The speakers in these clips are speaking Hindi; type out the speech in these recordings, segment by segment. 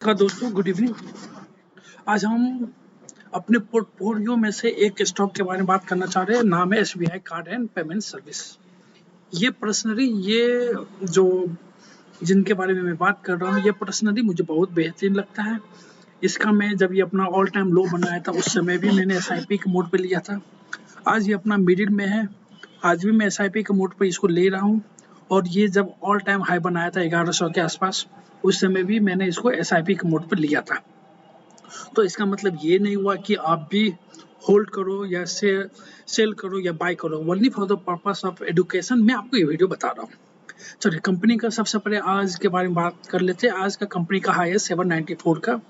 नमस्कार दोस्तों, गुड इवनिंग। आज हम अपने पोर्टफोलियो में से एक स्टॉक के बारे में बात करना चाह रहे हैं। नाम है SBI card and payment service. ये जो जिनके बारे में मैं बात कर रहा हूँ, ये पर्सनली मुझे बहुत बेहतरीन लगता है। इसका मैं जब ये अपना ऑल टाइम लो बनाया था उस समय भी मैंने एसआईपी के मोड पे लिया था। आज ये अपना मिडिल में है, आज भी मैं एसआईपी के मोड पे इसको ले रहा हूँ। और ये जब ऑल टाइम हाई बनाया था 1100 के आसपास, उस समय भी मैंने इसको एसआईपी के मोड पे लिया था। तो इसका मतलब ये नहीं हुआ कि आप भी होल्ड करो या सेल करो या बाय करो। Only for the purpose of education मैं आपको ये वीडियो बता रहा हूँ। चलिए, कंपनी का सबसे पहले आज के बारे में बात कर लेते हैं। आज का कंपनी का हाई है 794 का,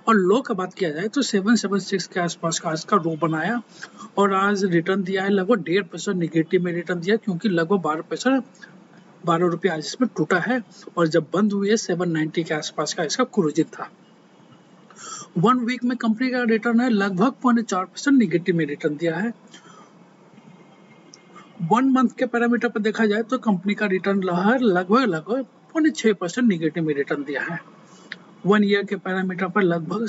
और लो का बात किया जाए तो 776 के आसपास का आज का लो बनाया। और आज रिटर्न दिया है लगभग 1.5% निगेटिव में रिटर्न दिया, क्योंकि लगभग 12% 12 रुपये आज इसमें टूटा है। और जब बंद हुई है 790 के आसपास का इसका क्लोजिंग था। 1 वीक में कंपनी का रिटर्न है लगभग 0.4% निगेटिव में रिटर्न दिया है। 1 मंथ के पैरामीटर पर देखा जाए तो कंपनी का रिटर्न लगभग 0.6% निगेटिव में रिटर्न दिया है। 1 ईयर के पैरामीटर पर लगभग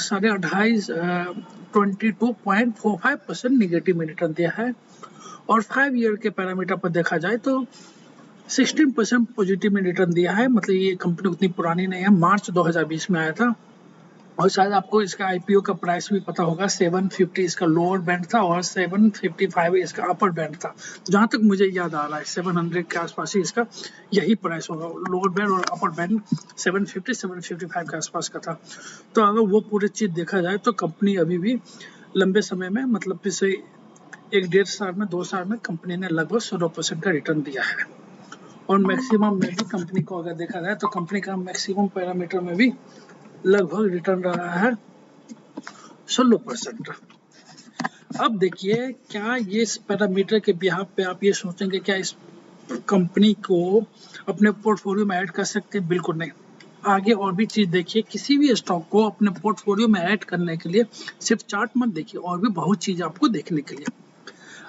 22.45% निगेटिव में रिटर्न दिया है। और 5 ईयर के पैरामीटर पर देखा जाए तो 16% पॉजिटिव में रिटर्न दिया है। मतलब ये कंपनी उतनी पुरानी नहीं है, मार्च 2020 में आया था। और शायद आपको इसका आईपीओ का प्राइस भी पता होगा, 750 इसका लोअर बैंड था और 755 इसका अपर बैंड था। जहां तक मुझे याद आ रहा है 700 के आसपास ही इसका यही प्राइस होगा। लोअर बैंड और अपर बैंड 750 755 के आसपास का था। तो अगर वो पूरी चीज देखा जाए तो कंपनी अभी भी लंबे समय में, मतलब पिछले 1-1.5 साल में, 2 साल में कंपनी ने लगभग 16% का रिटर्न दिया है। और मैक्सिमम में भी कंपनी को अगर देखा जाए तो कंपनी का मैक्सिमम पैरामीटर में भी लगभग रिटर्न रहा है 16%। अब देखिए, क्या ये इस पैरामीटर के बिहाफ पे आप ये सोचेंगे क्या इस कंपनी को अपने पोर्टफोलियो में ऐड कर सकते हैं? बिल्कुल नहीं। आगे और भी चीज देखिए, किसी भी स्टॉक को अपने पोर्टफोलियो में ऐड करने के लिए सिर्फ चार्ट मत देखिए, और भी बहुत चीज आपको देखने के लिए।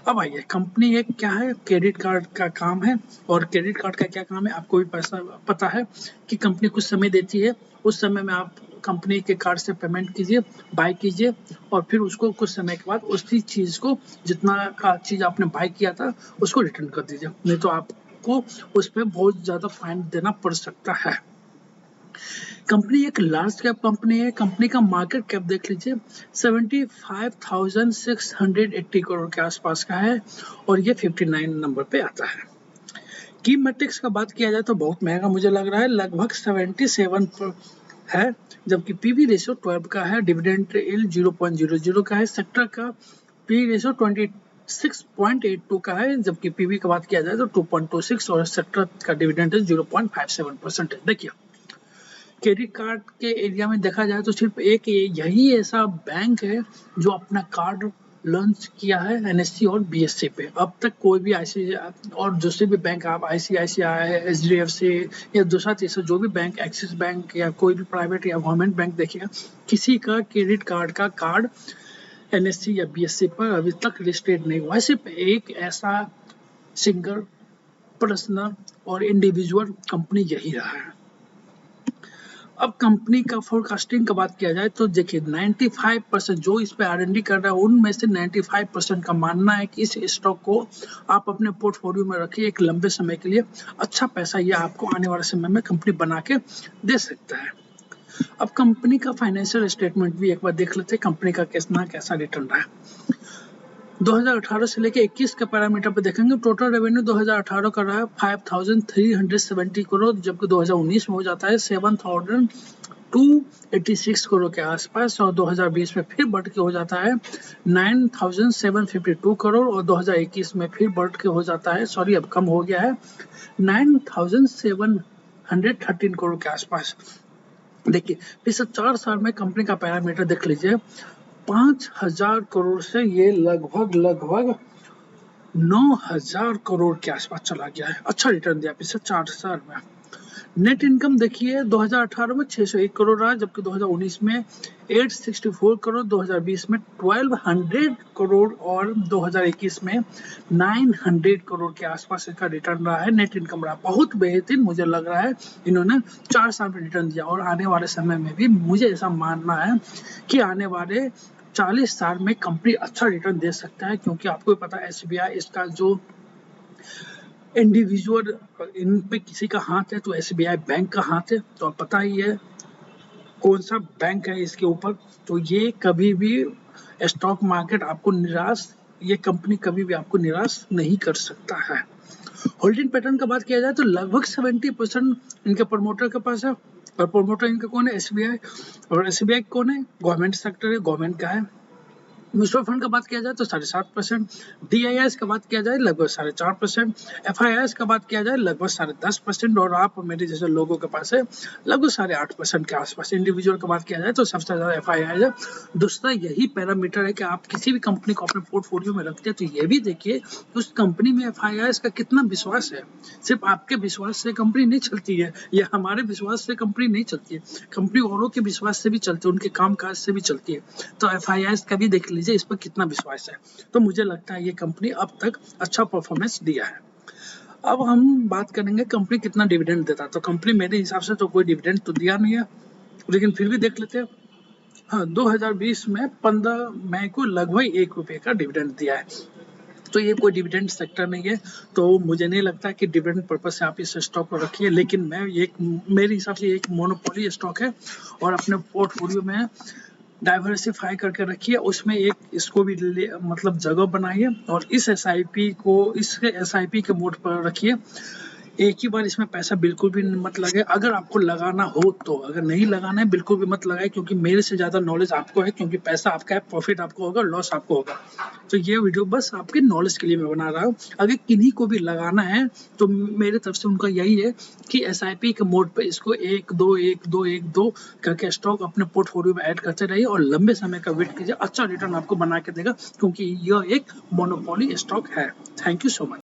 अब आइए, कंपनी एक क्या है, क्रेडिट कार्ड का काम है। और क्रेडिट कार्ड का क्या काम है आपको भी पैसा पता है कि कंपनी कुछ समय देती है, उस समय में आप कंपनी के कार्ड से पेमेंट कीजिए, बाय कीजिए, और फिर उसको कुछ समय के बाद उसी चीज को, जितना का चीज आपने बाय किया था, उसको रिटर्न कर दीजिए। नहीं तो आपको उस पर बहुत ज्यादा फाइन देना पड़ सकता है। कंपनी एक लार्ज कैप कंपनी है। कंपनी का मार्केट कैप देख लीजिए, 75,680 करोड़ के आसपास का है, और ये 59 नंबर पे आता है। की मैट्रिक्स का बात किया जाए तो बहुत महंगा मुझे लग रहा है, लगभग 77 है। जबकि पीवी रेशियो 12 का है, डिविडेंड यील्ड 0.00 का है, सेक्टर का पी रेशियो 26.82 का है, जबकि पीवी का बात किया जाए तो 2.26, और सेक्टर का डिविडेंड 0.57% है। देखिए, क्रेडिट कार्ड के एरिया में देखा जाए तो सिर्फ एक यही ऐसा बैंक है जो अपना कार्ड लॉन्च किया है एनएससी और बीएससी पे। अब तक कोई भी आईसीआई और दूसरे भी बैंक, आप आईसीआईसीआई, एचडीएफसी या दूसरा तीसरा जो भी बैंक, एक्सिस बैंक या कोई भी प्राइवेट या गवर्नमेंट बैंक देखिएगा, किसी का क्रेडिट कार्ड का कार्ड एनएससी या बीएससी पर अभी तक लिस्टेड नहीं हुआ है। सिर्फ एक ऐसा सिंगल पर्सनल और इंडिविजुअल कंपनी यही रहा है। अब कंपनी का फोरकास्टिंग का बात किया जाए तो देखिए, 95% जो इस पे आर&डी कर रहा है उनमें से 95% का मानना है कि इस स्टॉक को आप अपने पोर्टफोलियो में रखिए एक लंबे समय के लिए। अच्छा पैसा ये आपको आने वाले समय में कंपनी बना के दे सकता है। अब कंपनी का फाइनेंशियल स्टेटमेंट भी एक बार देख लेते हैं, कंपनी का कैसा रिटर्न रहा है। 2018 से लेके 21 के पैरामीटर पे देखेंगे, टोटल रेवेन्यू 2018 का रहा है 5,370 करोड़, जबकि 2019 में हो जाता है 7,286 करोड़ के आसपास, और 2020 में फिर बढ़ के हो जाता है 9,752 करोड़, और 2021 में फिर बढ़ के हो जाता है, सॉरी अब कम हो गया है, 9,713 करोड़ के आसपास। देखिए, पिछले 4 साल में कंपनी का पैरामीटर देख लीजिए, 5,000 करोड़ से ये लगभग 9,000 करोड़ के आसपास चला गया है। अच्छा रिटर्न दिया पिछले 4 साल में। नेट इनकम देखिए 2018 में 601 करोड़ रहा, जबकि 2019 में 864 करोड़, 2020 में 1200 करोड़ और 2021 में 900 करोड़ के आसपास इसका रिटर्न रहा है। नेट इनकम रहा बहुत बेहतरीन, मुझे लग रहा है इन्होंने 4 साल में रिटर्न दिया और आने वाले समय में भी मुझे ऐसा मानना है कि आने वाले 40 साल में कंपनी अच्छा रिटर्न दे सकता है, क्योंकि आपको पता है एसबीआई इसका जो इंडिविजुअल इन पे किसी का हाथ है तो एसबीआई बैंक का हाथ है, तो आप पता ही है कौन सा बैंक है इसके ऊपर। तो ये कभी भी स्टॉक मार्केट आपको निराश, ये कंपनी कभी भी आपको निराश नहीं कर सकता है। होल्डिंग पैटर्न का बात किया जाए तो लगभग 70% इनके प्रमोटर के पास है, और प्रमोटर इनका कौन है? एसबीआई। और एसबीआई कौन है? गवर्नमेंट सेक्टर है, गवर्नमेंट का है। म्यूचुअल फंड का बात किया जाए तो 7.5%, डीआईएस का बात किया जाए लगभग 4.5%, एफआईआईएस का बात किया जाए लगभग 10.5%, और आप मेरे जैसे लोगों के पास है लगभग 8.5% के आसपास। इंडिविजुअल का बात किया जाए तो सबसे ज्यादा एफआईआई है। दूसरा यही पैरामीटर है कि आप किसी भी कंपनी को अपने पोर्टफोलियो में रखते हैं तो ये भी देखिए उस कंपनी में एफआईआईएस का कितना विश्वास है। सिर्फ आपके विश्वास से कंपनी नहीं चलती है, या हमारे विश्वास से कंपनी नहीं चलती है, कंपनी औरों के विश्वास से भी चलती है, उनके कामकाज से भी चलती है। तो एफआईआईएस का भी देख लीजिए इस पर कितना विश्वास है। तो मुझे लगता है ये कंपनी अब तक अच्छा परफॉर्मेंस दिया है। अब हम बात करेंगे कंपनी कितना डिविडेंड देता है। तो कंपनी मेरे हिसाब से तो कोई डिविडेंड तो दिया नहीं है, लेकिन फिर भी देख लेते हैं। हाँ, 2020 में 15 मई को लगभग ₹1 का डिविडेंड दिया है। तो ये कोई डिविडेंड सेक्टर नहीं है, तो मुझे नहीं लगता कि डिविडेंड पर्पज से आप इस स्टॉक को रखिए। लेकिन मैं एक मेरे हिसाब से एक मोनोपोली स्टॉक है, और अपने पोर्टफोलियो में डाइवर्सिफाई करके रखिए, उसमें एक इसको भी मतलब जगह बनाइए, और इस एसआईपी के मोड पर रखिए। एक ही बार इसमें पैसा बिल्कुल भी मत लगे, अगर आपको लगाना हो तो। अगर नहीं लगाना है बिल्कुल भी मत लगाए, क्योंकि मेरे से ज़्यादा नॉलेज आपको है, क्योंकि पैसा आपका है, प्रॉफिट आपको होगा, लॉस आपको होगा। तो ये वीडियो बस आपके नॉलेज के लिए मैं बना रहा हूँ। अगर किन्हीं को भी लगाना है तो मेरे तरफ से उनका यही है कि एसआईपी के मोड पे इसको 1-2 करके स्टॉक अपने पोर्टफोलियो में ऐड करते रहिए, और लंबे समय का वेट कीजिए, अच्छा रिटर्न आपको बना के देगा, क्योंकि यह एक मोनोपोली स्टॉक है। Thank you so much.